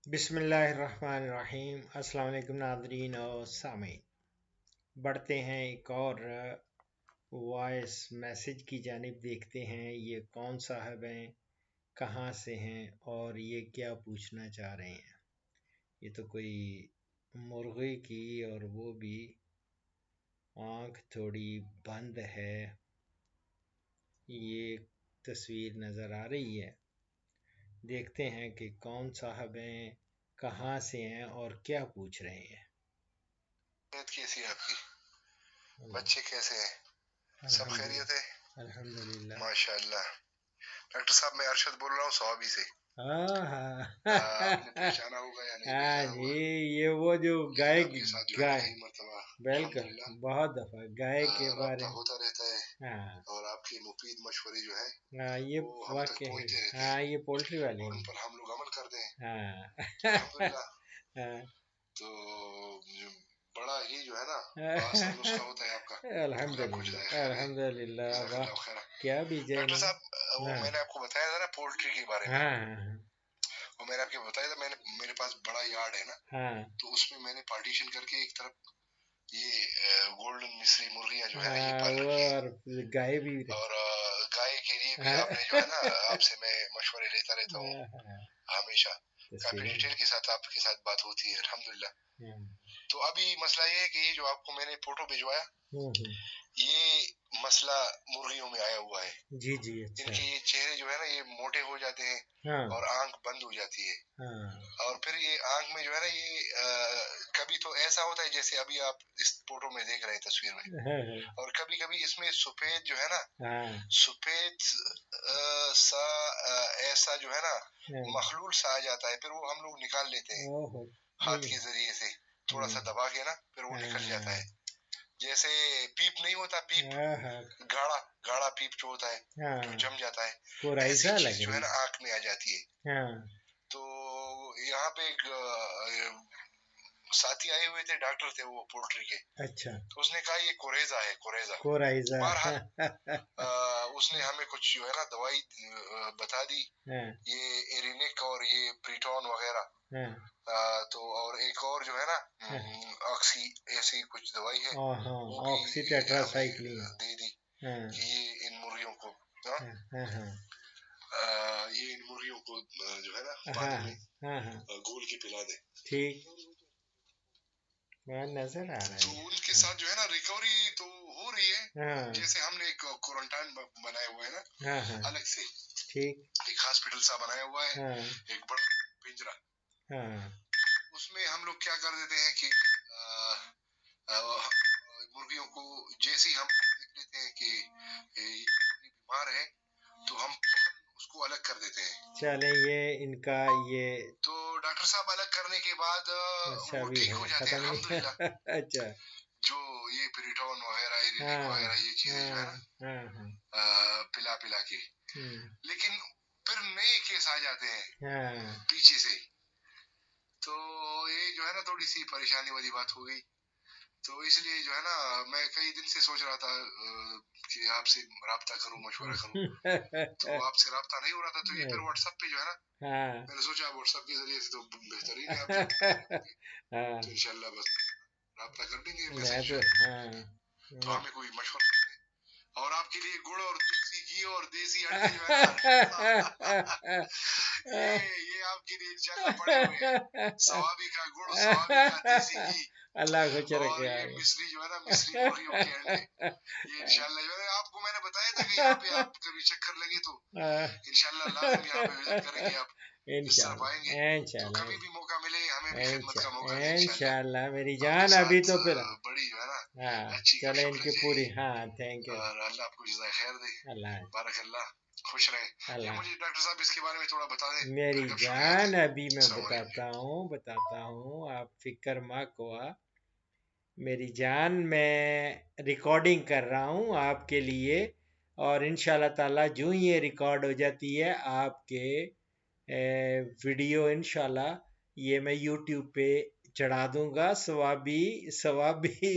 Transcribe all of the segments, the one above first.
بسم اللہ الرحمن الرحیم۔ السلام علیکم ناظرین اور سامعین، بڑھتے ہیں ایک اور وائس میسج کی جانب، دیکھتے ہیں یہ کون صاحب ہیں، کہاں سے ہیں اور یہ کیا پوچھنا چاہ رہے ہیں۔ یہ تو کوئی مرغی کی اور وہ بھی آنکھ تھوڑی بند ہے، یہ تصویر نظر آ رہی ہے۔ دیکھتے ہیں کہ کون صاحب ہیں، کہاں سے ہیں اور کیا پوچھ رہے ہیں۔ کیسی ہے آپ کی؟ بچے کیسے ہیں؟ سب خیریت ہے؟ الحمدللہ ماشاء اللہ۔ ڈاکٹر صاحب میں ارشد بول رہا ہوں صحابی سے۔ ہاں آپ نے پہچانا ہوگا یا نہیں پہچانا جی، ہوگا؟ یہ وہ جو گائے آپ کے ساتھ جو ہے نا کئی مرتبہ بالکل الحمدللہ بہت دفعہ گائے کے بارے رابطہ ہوتا رہتا ہے، ہاں اور آپ کے مفید مشورے جو ہے یہ وہ ہم تک واقع پہنچتے رہتے ہاں، ہیں یہ پولٹری والے اور ہیں۔ ان پر ہم لوگ عمل کرتے ہیں ہاں الحمدللہ۔ ہاں، تو بڑا ہی جو ہے نا آسان نسخہ ہوتا ہے آپ کا۔ اللہ آپ کو جزائے خیر دے۔ الحمدللہ، جزاک واہ اللہ خیر۔ کیا بھی جائے ڈاکٹر صاحب وہ ہاں میں نے آپ کو بتایا تھا نا پولٹری کے بارے میں، ہاں وہ میں نے آپ کو بتایا تھا، میرے پاس بڑا یارڈ ہے نا، ہاں تو اس میں نے پارٹیشن کر کے ایک طرف یہ گولڈن مصری مرغیاں جو ہے نا یہ ہاں، پال وہ رکھی اور ہیں، گائے بھی اور گائے کے لیے بھی آپ نے جو ہے نا آپ سے میں مشورے لیتا رہتا ہوں ہمیشہ، کافی ڈیٹیل کے ساتھ آپ کے ساتھ بات ہوتی ہے الحمدللہ۔ تو ابھی مسئلہ یہ ہے کہ یہ جو آپ کو میں نے فوٹو بھجوایا، یہ مسئلہ مرغیوں میں آیا ہوا ہے۔ جی جی، ان اچھا کے یہ چہرے جو ہے نا یہ موٹے ہو جاتے ہیں ہاں اور آنکھ بند ہو جاتی ہے، ہاں اور پھر یہ آنکھ میں جو ہے نا یہ کبھی تو ایسا ہوتا ہے جیسے ابھی آپ اس فوٹو میں دیکھ رہے ہیں تصویر میں، اور کبھی کبھی اس میں سفید جو ہے نا سفید سا ایسا جو ہے نا مخلول سا آ جاتا ہے، پھر وہ ہم لوگ نکال لیتے ہیں ہاتھ کے ذریعے سے، تھوڑا سا دبا کے نا پھر وہ نکل جاتا ہے، جیسے پیپ نہیں ہوتا، پیپ گاڑا گاڑا پیپ جو ہوتا ہے جو جم جاتا ہے، ایسی چیز جو ہے نا آنکھ میں آ جاتی ہے۔ تو یہاں پہ ایک ساتھی آئے ہوئے تھے، ڈاکٹر تھے وہ پولٹری کے، اچھا، تو اس نے کہا یہ کوریزا ہے، کوریزا۔ بہرحال اس نے ہمیں کچھ جو ہے نا دوائی بتا دی، یہ ایرینک اور یہ پریٹون وغیرہ، تو اور ایک اور جو ہے نا آکسی ایسی کچھ دوائی ہے وہ بھی دے دی کہ یہ ان مرغیوں کو یہ ان مرغیوں کو جو ہے نا پانی میں گھول کے پلا دے۔ ٹھیک نظر آ رہا تو ان کے ساتھ جو ہے نا ریکوری تو ہو رہی ہے، جیسے ہم نے ایک کوارنٹائن بنایا ہوا ہے نا الگ سے، ٹھیک ایک ہاسپٹل سا بنایا ہوا ہے، ایک بڑا پنجرا، اس میں ہم لوگ کیا کر دیتے ہیں کہ مرغیوں کو جیسے ہم دیکھ لیتے ہیں کہ بیمار ہے تو ہم اس کو الگ کر دیتے ہیں۔ چلے یہ ان کا یہ تو ڈاکٹر صاحب الگ کرنے کے بعد وہ ٹھیک ہو جاتے ہیں الحمدللہ۔ اچھا، جو یہ پریٹون وغیرہ وغیرہ یہ چیزیں جو ہے نا پلا پلا کے، لیکن پھر نئے کیس آ جاتے ہیں پیچھے سے، تو یہ جو ہے نا تھوڑی سی پریشانی والی بات ہو گئی، تو اس لیے جو ہے نا میں کئی دن سے سوچ رہا تھا کہ آپ سے رابطہ کروں، مشورہ کروں، تو آپ سے رابطہ نہیں ہو رہا تھا، تو یہ پھر واٹس ایپ پہ جو ہے نا میں نے سوچا واٹس ایپ کے ذریعے سے تو بہترین ہے، آپ تو انشاءاللہ بس رابطہ کر دیں گے میسج، تو ہمیں کوئی مشورہ، اور آپ کے لیے گڑ اور دیسی گھی اور دیسی انڈے جو ہے نا یہ آپ کے لیے انشاءاللہ پڑے ہوئے ہیں، ثوابی کا گڑ، ثوابی کا دیسی گھی، اللہ کو چرک اور یہ مصری جو ہے نا مصری مرغیوں کے انڈے، یہ انشاءاللہ جو ہے آپ کو میں نے بتایا تھا کہ یہاں پہ آپ کبھی چکر لگے تو انشاءاللہ لازم یہاں پہ وزٹ کریں گے، آپ اس طرف آئیں گے تو کبھی بھی موقع ملے ہمیں بھی خدمت کا موقع دیں انشاءاللہ میری جان، ابھی تو پھر بڑی جو ہے نا اچھی چلے ان کی پوری تھینک یو، اور اللہ آپ کو جزائے خیر دے، اللہ بارک اللہ، خوش رہے۔ یہ مجھے ڈاکٹر صاحب اس کے بارے میں تھوڑا بتا دیں میری جان، ابھی میں بتاتا ہوں، آپ فکر مت کوا میری جان، میں ریکارڈنگ کر رہا ہوں آپ کے لیے، اور انشاءاللہ تعالی جو ہی یہ ریکارڈ ہو جاتی ہے آپ کے ویڈیو انشاءاللہ یہ میں یوٹیوب پہ چڑھا دوں گا۔ ثوابی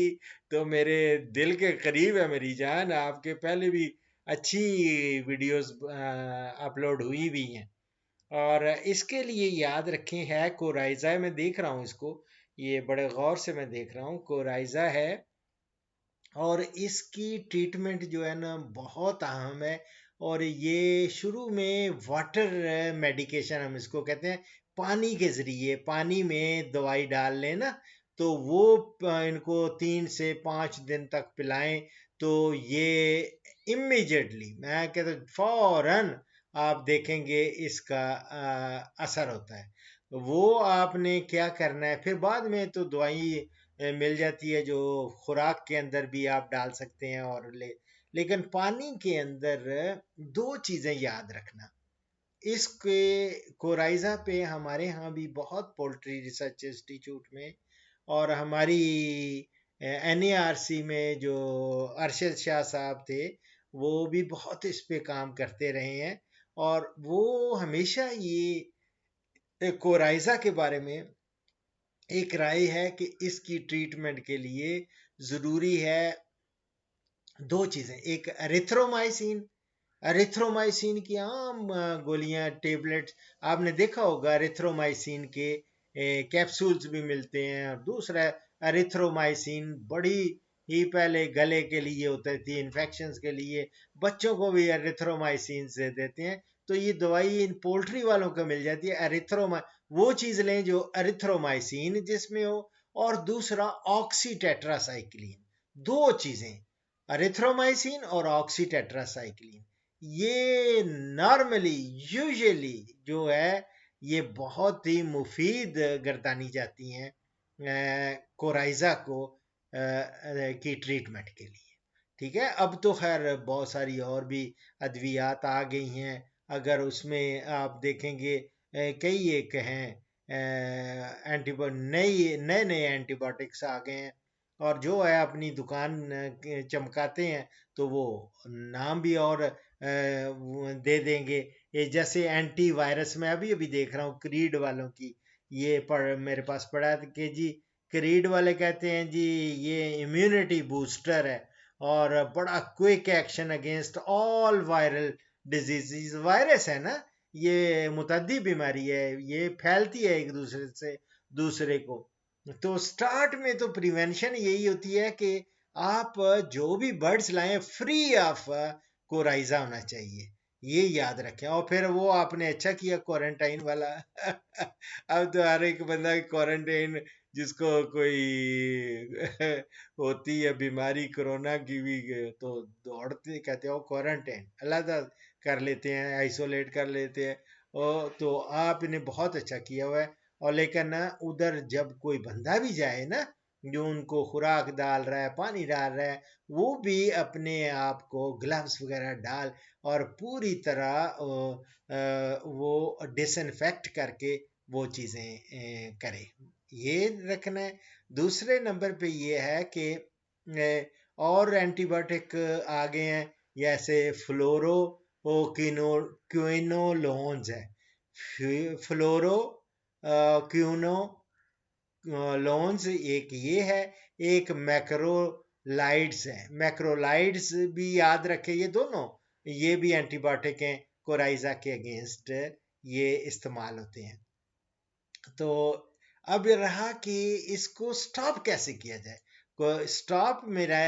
تو میرے دل کے قریب ہے میری جان، آپ کے پہلے بھی اچھی ویڈیوز اپلوڈ ہوئی بھی ہیں، اور اس کے لیے یاد رکھیں ہے کورائزا، میں دیکھ رہا ہوں اس کو، یہ بڑے غور سے میں دیکھ رہا ہوں، کورائزا ہے، اور اس کی ٹریٹمنٹ جو ہے نا بہت اہم ہے، اور یہ شروع میں واٹر میڈیکیشن ہم اس کو کہتے ہیں، پانی کے ذریعے، پانی میں دوائی ڈال لیں نا، تو وہ ان کو 3 سے 5 دن تک پلائیں، تو یہ امیجیٹلی میں کہتا ہوں فوراً آپ دیکھیں گے اس کا اثر ہوتا ہے۔ وہ آپ نے کیا کرنا ہے، پھر بعد میں تو دوائی مل جاتی ہے جو خوراک کے اندر بھی آپ ڈال سکتے ہیں، اور لیکن پانی کے اندر 2 چیزیں یاد رکھنا۔ اس کے کورائزا پہ ہمارے ہاں بھی بہت پولٹری ریسرچ انسٹیٹیوٹ میں، اور ہماری NARC میں جو ارشد شاہ صاحب تھے وہ بھی بہت اس پہ کام کرتے رہے ہیں، اور وہ ہمیشہ یہ کورائزا کے بارے میں ایک رائے ہے کہ اس کی ٹریٹمنٹ کے لیے ضروری ہے 2 چیزیں، ایک اریتھرومائسین کی عام گولیاں، ٹیبلٹس آپ نے دیکھا ہوگا، اریتھرومائسین کے کیپسولز بھی ملتے ہیں، اور دوسرا اریتھرومائسین بڑی ہی پہلے گلے کے لیے ہوتی تھی، انفیکشنز کے لیے، بچوں کو بھی اریتھرومائسین سے دیتے ہیں، تو یہ دوائی ان پولٹری والوں کو مل جاتی ہے، وہ چیز لیں جو اریتھرومائسین جس میں ہو، اور دوسرا آکسی ٹیٹراسائکلین، 2 چیزیں، اریتھرومائسین اور آکسی ٹیٹراسائکلین، یہ نارملی یوزلی جو ہے یہ بہت ہی مفید گردانی جاتی ہیں کورائزا کو کی ٹریٹمنٹ کے لیے، ٹھیک ہے۔ اب تو خیر بہت ساری اور بھی ادویات آ گئی ہیں، اگر اس میں آپ دیکھیں گے کئی ایک ہیں نئے اینٹی بایوٹکس آ گئے ہیں، اور جو ہے اپنی دکان چمکاتے ہیں تو وہ نام بھی اور دے دیں گے، جیسے اینٹی وائرس، میں ابھی دیکھ رہا ہوں کریڈ والوں کی، یہ میرے پاس پڑا ہے کہ جی کریڈ والے کہتے ہیں جی یہ امیونٹی بوسٹر ہے، اور بڑا quick action against all viral disease, virus ہے نا، یہ متعدی بیماری ہے، یہ پھیلتی ہے ایک دوسرے سے دوسرے کو، تو سٹارٹ میں تو پریونشن یہی ہوتی ہے کہ آپ جو بھی برڈز لائیں فری آف کورائزا ہونا چاہیے، یہ یاد رکھیں، اور پھر وہ آپ نے اچھا کیا کوارنٹائن والا اب تو ہر ایک بندہ کوارنٹائن، جس کو کوئی ہوتی ہے بیماری کرونا کی بھی، تو دوڑتے کہتے ہیں کوارنٹائن علیحدہ کر لیتے ہیں، آئسولیٹ کر لیتے ہیں، تو آپ نے بہت اچھا کیا ہوا ہے، اور لیکن ادھر جب کوئی بندہ بھی جائے نا جو ان کو خوراک ڈال رہا ہے، پانی ڈال رہا ہے، وہ بھی اپنے آپ کو گلوز وغیرہ ڈال اور پوری طرح وہ ڈس انفیکٹ کر کے وہ چیزیں کرے، یہ رکھنا ہے۔ دوسرے نمبر پہ یہ ہے کہ اور اینٹی بایوٹک آگے ہیں، جیسے فلورو کوئنولونز ہے، فلورو کیونولونز ایک یہ ہے، ایک میکرو لائڈز ہیں، میکرو لائڈز بھی یاد رکھے، یہ دونوں یہ بھی اینٹی بایوٹک ہیں، کورائزا کے اگینسٹ یہ استعمال ہوتے ہیں۔ تو اب رہا کہ اس کو سٹاپ کیسے کیا جائے، سٹاپ میرا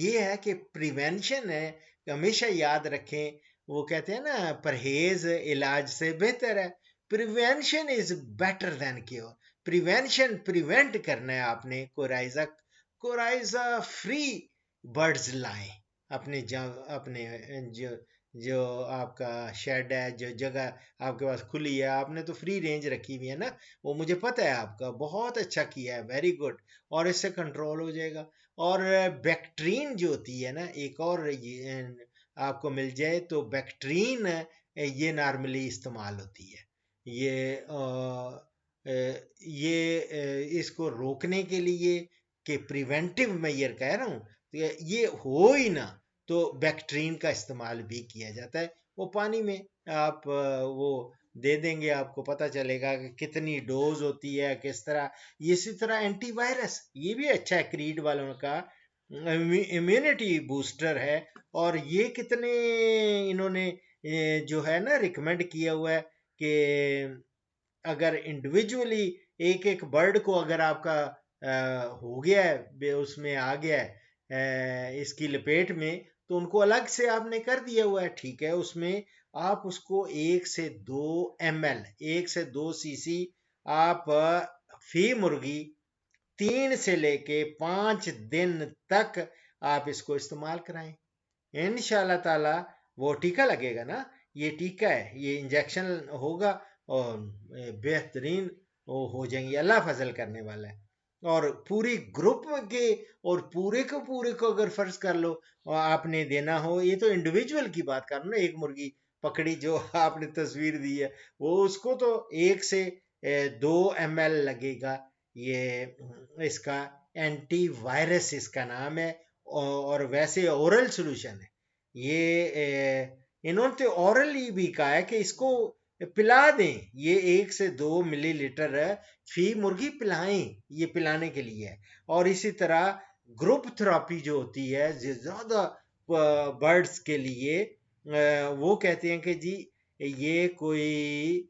یہ ہے کہ پریونشن ہے، ہمیشہ یاد رکھیں، وہ کہتے ہیں نا پرہیز علاج سے بہتر ہے، prevention is better than cure, prevent کرنا ہے آپ نے، کورائزا فری برڈز لائیں، اپنے جو آپ کا شیڈ ہے، جو جگہ آپ کے پاس کھلی ہے، آپ نے تو فری رینج رکھی ہوئی ہے نا، وہ مجھے پتہ ہے آپ کا بہت اچھا کیا ہے، ویری گڈ، اور اس سے کنٹرول ہو جائے گا۔ اور بیکٹرین جو ہوتی ہے نا، ایک اور آپ کو مل جائے تو بیکٹرین یہ نارملی استعمال ہوتی ہے، یہ اس کو روکنے کے لیے کہ پریونٹیو میئر کہہ رہا ہوں، یہ ہو ہی نہ تو بیکٹرین کا استعمال بھی کیا جاتا ہے، وہ پانی میں آپ وہ دے دیں گے، آپ کو پتہ چلے گا کہ کتنی ڈوز ہوتی ہے، کس طرح، اسی طرح اینٹی وائرس یہ بھی اچھا ہے، کریڈ والوں کا امیونٹی بوسٹر ہے، اور یہ کتنے انہوں نے جو ہے نا ریکمینڈ کیا ہوا ہے کہ اگر انڈیویجولی ایک ایک برڈ کو اگر آپ کا ہو گیا ہے، اس میں آ گیا ہے اس کی لپیٹ میں، تو ان کو الگ سے آپ نے کر دیا ہوا ہے، ٹھیک ہے، اس میں آپ اس کو 1 سے 2 ml 1 سے 2 cc آپ فی مرغی 3 سے لے کے 5 دن تک آپ اس کو استعمال کرائیں، انشاءاللہ تعالی وہ ٹیکہ لگے گا نا، یہ ٹیکہ ہے، یہ انجیکشن ہوگا اور بہترین وہ ہو جائیں گے، اللہ فضل کرنے والا ہے۔ اور پوری گروپ کے اور پورے کو اگر فرض کر لو اور آپ نے دینا ہو، یہ تو انڈیویجول کی بات کر رہا ہوں نا، ایک مرغی پکڑی جو آپ نے تصویر دی ہے، وہ اس کو تو 1 سے 2 ml لگے گا، یہ اس کا اینٹی وائرس اس کا نام ہے، اور ویسے اورل سولوشن ہے یہ، انہوں نے اورلی بھی کہا ہے کہ اس کو پلا دیں، یہ 1 سے 2 ملی لیٹر فی مرغی پلائیں، یہ پلانے کے لیے ہے۔ اور اسی طرح گروپ تھراپی جو ہوتی ہے زیادہ برڈز کے لیے، وہ کہتے ہیں کہ جی یہ کوئی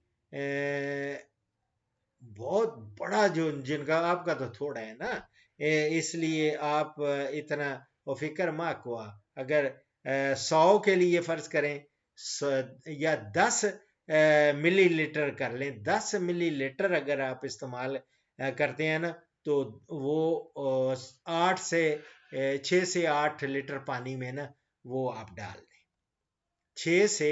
بہت بڑا جو جن کا آپ کا تو تھوڑا ہے نا، اس لیے آپ اتنا فکر ماں کو اگر 100 کے لیے فرض کریں یا 10 ملی لیٹر کر لیں، 10 ملی لیٹر اگر آپ استعمال کرتے ہیں نا، تو وہ 6 سے 8 لیٹر پانی میں نا وہ آپ ڈال دیں، 6 سے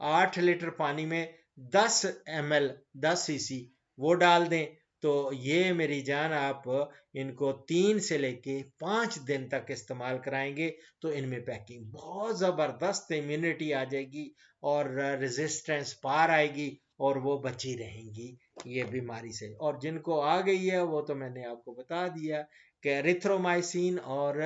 8 لیٹر پانی میں 10 ml 10 cc وہ ڈال دیں، تو یہ میری جان آپ ان کو 3 سے لے کے 5 دن تک استعمال کرائیں گے، تو ان میں پیکنگ بہت زبردست امیونٹی آ جائے گی اور ریزسٹنس پار آئے گی اور وہ بچی رہیں گی یہ بیماری سے۔ اور جن کو آ گئی ہے وہ تو میں نے آپ کو بتا دیا کہ ایریتھرومائسین اور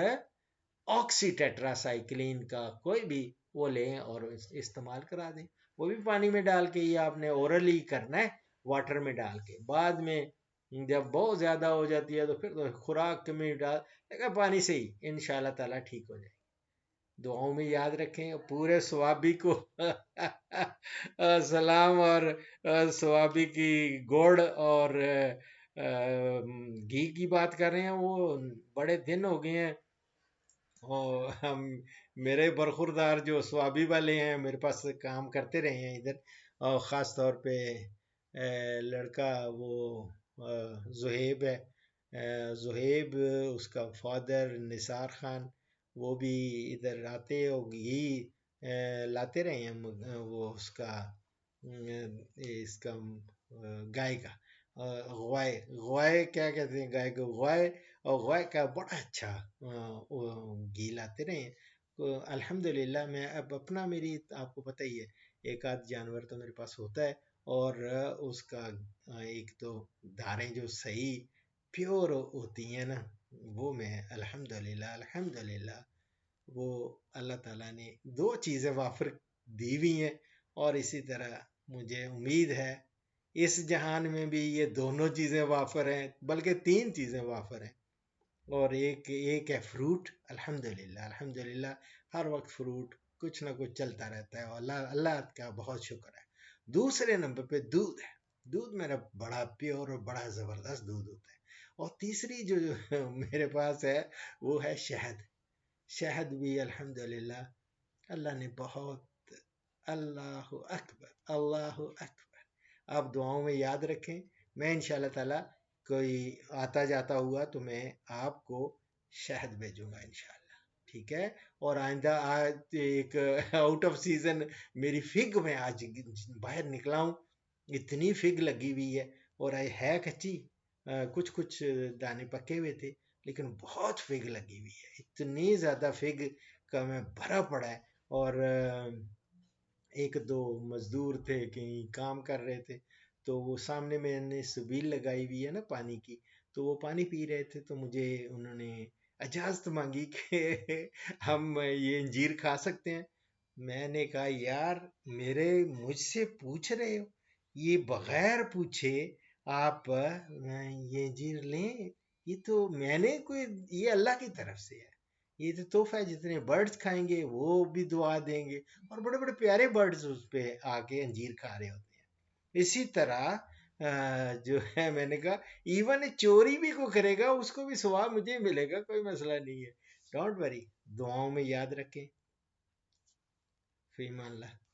آکسی ٹیٹرا سائیکلین کا کوئی بھی وہ لیں اور استعمال کرا دیں، وہ بھی پانی میں ڈال کے، یہ آپ نے اورلی کرنا ہے واٹر میں ڈال کے، بعد میں جب بہت زیادہ ہو جاتی ہے تو پھر تو خوراک میں ڈال، لیکن پانی سے ہی انشاءاللہ تعالیٰ ٹھیک ہو جائے گی۔ دعاؤں میں یاد رکھیں، پورے ثوابی کو سلام، اور ثوابی کی گوڑ اور گھی کی بات کر رہے ہیں، وہ بڑے دن ہو گئے ہیں، اور ہم میرے برخوردار جو ثوابی والے ہیں میرے پاس کام کرتے رہے ہیں ادھر، اور خاص طور پہ لڑکا وہ زہیب ہے، زہیب اس کا فادر نثار خان، وہ بھی ادھر آتے اور گھی لاتے رہے ہیں، وہ اس کا گائے کا غوائے کیا کہتے ہیں گائے کو، غوائے، اور غوائے کا بڑا اچھا گھی لاتے رہے ہیں۔ الحمدللہ میں اب اپنا، میری آپ کو پتہ ہی ہے ایک آدھ جانور تو میرے پاس ہوتا ہے، اور اس کا ایک تو دھاریں جو صحیح پیور ہوتی ہیں نا، وہ میں الحمدللہ وہ اللہ تعالیٰ نے 2 چیزیں وافر دی ہوئی ہیں، اور اسی طرح مجھے امید ہے اس جہان میں بھی یہ دونوں چیزیں وافر ہیں، بلکہ 3 چیزیں وافر ہیں، اور ایک ہے فروٹ، الحمدللہ ہر وقت فروٹ کچھ نہ کچھ چلتا رہتا ہے، اور اللہ کا بہت شکر ہے۔ دوسرے نمبر پہ دودھ ہے، دودھ میرا بڑا پیور اور بڑا زبردست دودھ ہوتا ہے، اور تیسری جو میرے پاس ہے وہ ہے شہد بھی الحمدللہ اللہ نے بہت، اللہ اکبر، آپ دعاؤں میں یاد رکھیں، میں انشاءاللہ تعالی کوئی آتا جاتا ہوا تو میں آپ کو شہد بھیجوں گا انشاءاللہ، ٹھیک ہے؟ اور آئندہ ایک آؤٹ آف سیزن میری فگ میں آج باہر نکلا ہوں، اتنی فگ لگی ہوئی ہے، اور ہے کچی، کچھ دانے پکے ہوئے تھے، لیکن بہت فگ لگی ہوئی ہے، اتنی زیادہ فگ کا میں بھرا پڑا ہے، اور ایک دو مزدور تھے کہیں کام کر رہے تھے، تو وہ سامنے میں نے سبیل لگائی ہوئی ہے نا پانی کی، تو وہ پانی پی رہے تھے، تو مجھے انہوں نے اجازت مانگی کہ ہم یہ انجیر کھا سکتے ہیں؟ میں نے کہا یار مجھ سے پوچھ رہے ہو، یہ بغیر پوچھے آپ یہ انجیر لیں؟ یہ تو میں نے یہ اللہ کی طرف سے ہے، یہ تو تحفہ ہے، جتنے برڈز کھائیں گے وہ بھی دعا دیں گے، اور بڑے بڑے پیارے برڈز اس پہ آ کے انجیر کھا رہے ہوتے ہیں، اسی طرح جو ہے میں نے کہا ایون چوری بھی کو کرے گا اس کو بھی ثواب مجھے ملے گا، کوئی مسئلہ نہیں ہے، ڈونٹ وری، دعاؤں میں یاد رکھیں، فی امان اللہ۔